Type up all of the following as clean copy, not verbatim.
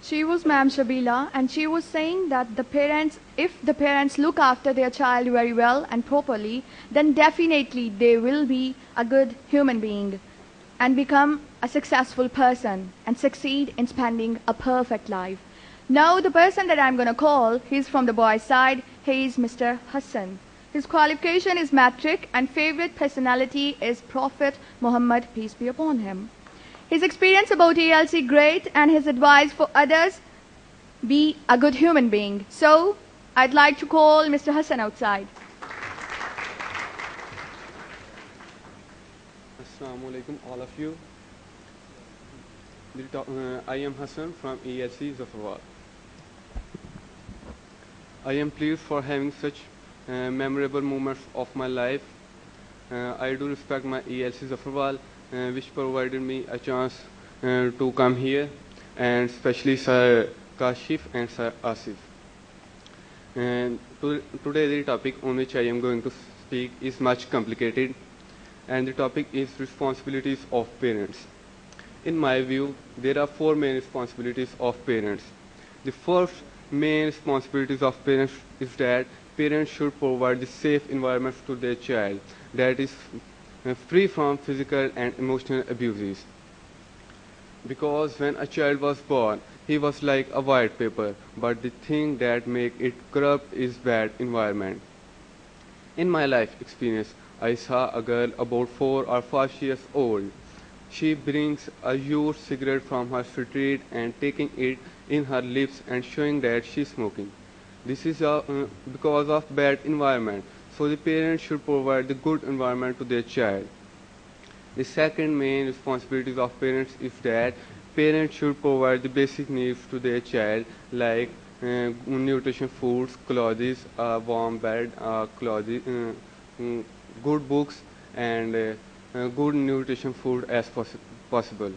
She was Ma'am Shabila, and she was saying that if the parents look after their child very well and properly, then definitely they will be a good human being and become a successful person and succeed in spending a perfect life. Now the person that I'm going to call, he's from the boys' side, he is Mr. Hassan. His qualification is metric and favorite personality is Prophet Muhammad, peace be upon him. His experience about ELC great and his advice for others, be a good human being. So I'd like to call Mr. Hassan outside. Assalamu alaikum, all of you. I am Hassan from ELC Zafarwal. I am pleased for having such memorable moments of my life. I do respect my ELC Zafarwal, which provided me a chance to come here, and especially Sir Kashif and Sir Asif. And today the topic on which I am going to speak is much complicated, and the topic is responsibilities of parents. In my view, there are four main responsibilities of parents. The first main responsibilities of parents is that parents should provide the safe environment to their child that is free from physical and emotional abuses. Because when a child was born, he was like a white paper, but the thing that makes it corrupt is bad environment. In my life experience, I saw a girl about 4 or 5 years old. She brings a huge cigarette from her street and taking it in her lips and showing that she's smoking. This is because of bad environment. So the parents should provide the good environment to their child. The second main responsibility of parents is that parents should provide the basic needs to their child like nutrition foods, clothes, a warm bed, good books, and good nutrition food as possible.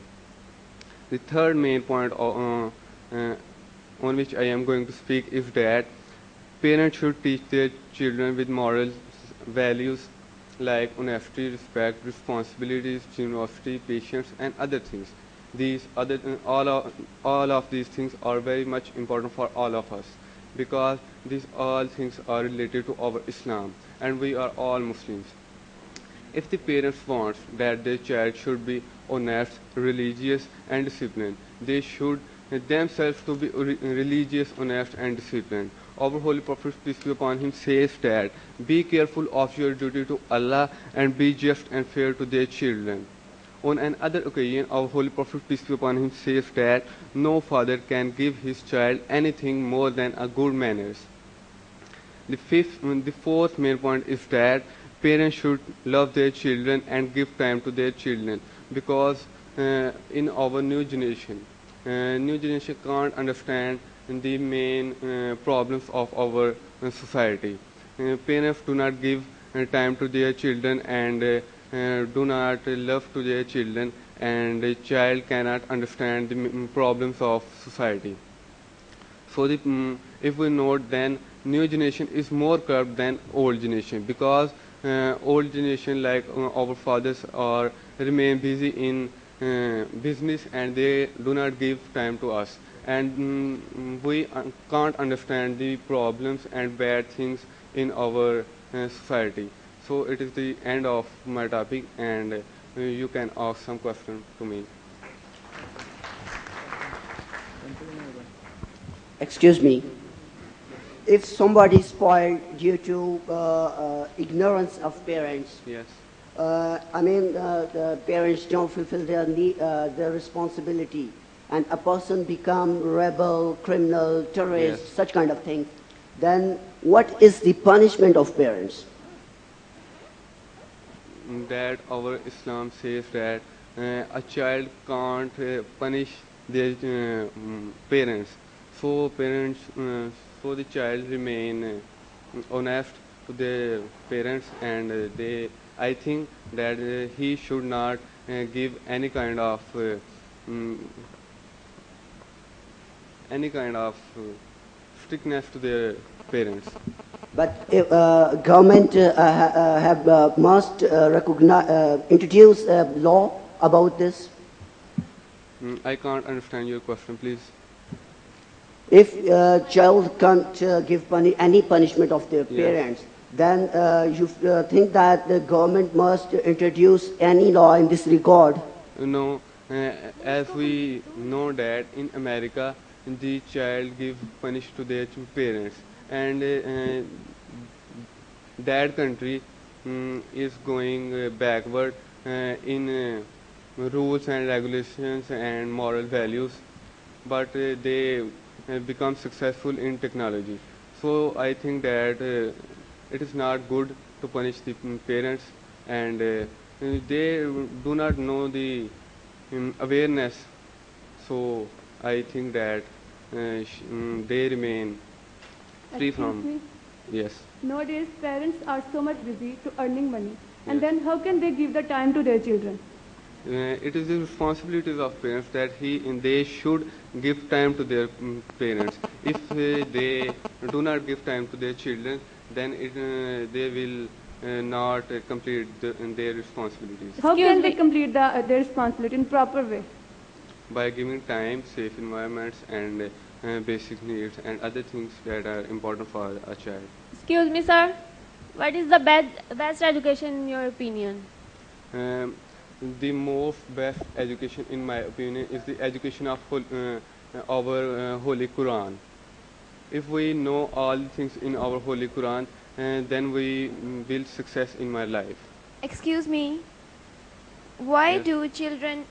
The third main point on which I am going to speak is that parents should teach their children with moral values like honesty, respect, responsibilities, generosity, patience, and other things. All of these things are very much important for all of us because these all things are related to our Islam, and we are all Muslims. If the parents want that their child should be honest, religious, and disciplined, they should themselves to be religious, honest, and disciplined. Our Holy Prophet, peace be upon him, says that be careful of your duty to Allah and be just and fair to their children. On another occasion, our Holy Prophet, peace be upon him, says that no father can give his child anything more than a good manners. The fourth main point is that parents should love their children and give time to their children because in our new generation can't understand the main problems of our society. Parents do not give time to their children and do not love to their children, and the child cannot understand the problems of society. So if we note, then new generation is more corrupt than old generation because old generation like our fathers are remain busy in business and they do not give time to us, and we can't understand the problems and bad things in our society. So it is the end of my topic, and you can ask some question to me. Excuse me. If somebody is spoiled due to ignorance of parents, Yes. The parents don't fulfill their responsibility, and a person become rebel, criminal, terrorist, Yes. such kind of things, then what is the punishment of parents? That our Islam says that a child can't punish their parents. So so the child remain honest to their parents, and I think that he should not give mm, any kind of strictness to their parents. But if government must introduce a law about this. I can't understand your question, please. If child can't give any punishment of their Yes. parents, then you think that the government must introduce any law in this regard? No, as we know that in America, the child give punish to their parents, and that country is going backward in rules and regulations and moral values, but they become successful in technology. So I think that it is not good to punish the parents, and they do not know the awareness. So I think that they remain free Excuse from. me. Yes. Nowadays, parents are so much busy to earning money, and Yes. then how can they give the time to their children? It is the responsibilities of parents that they should give time to their parents. If they do not give time to their children, then they will not complete their responsibilities. How Excuse can they me. complete their responsibility in proper way? By giving time, safe environments, and basic needs and other things that are important for a child. Excuse me, sir. What is the best education in your opinion? Um, the most best education, in my opinion, is the education of our Holy Quran. If we know all the things in our Holy Quran, then we will success in my life. Excuse me. Why Yes. do children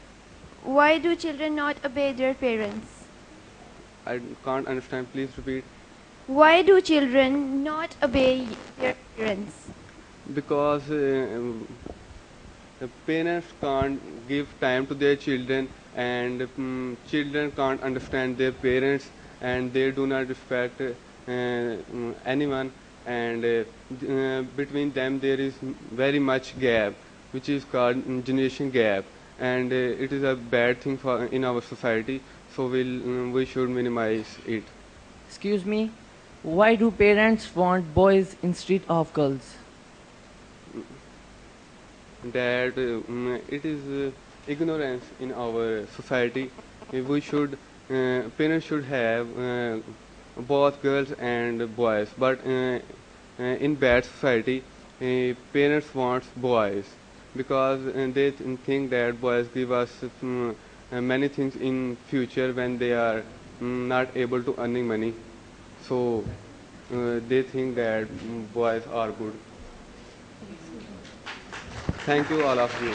not obey their parents? I can't understand. Please repeat. Why do children not obey their parents? Because the parents can't give time to their children, and children can't understand their parents, and they do not respect anyone, and between them there is very much gap, which is called generation gap, and it is a bad thing for in our society. So we should minimize it. Excuse me, why do parents want boys instead of girls? That it is ignorance in our society. We should parents should have both girls and boys, but in bad society, parents want boys because they think that boys give us many things in future when they are not able to earning money. So they think that boys are good. Thank you, all of you.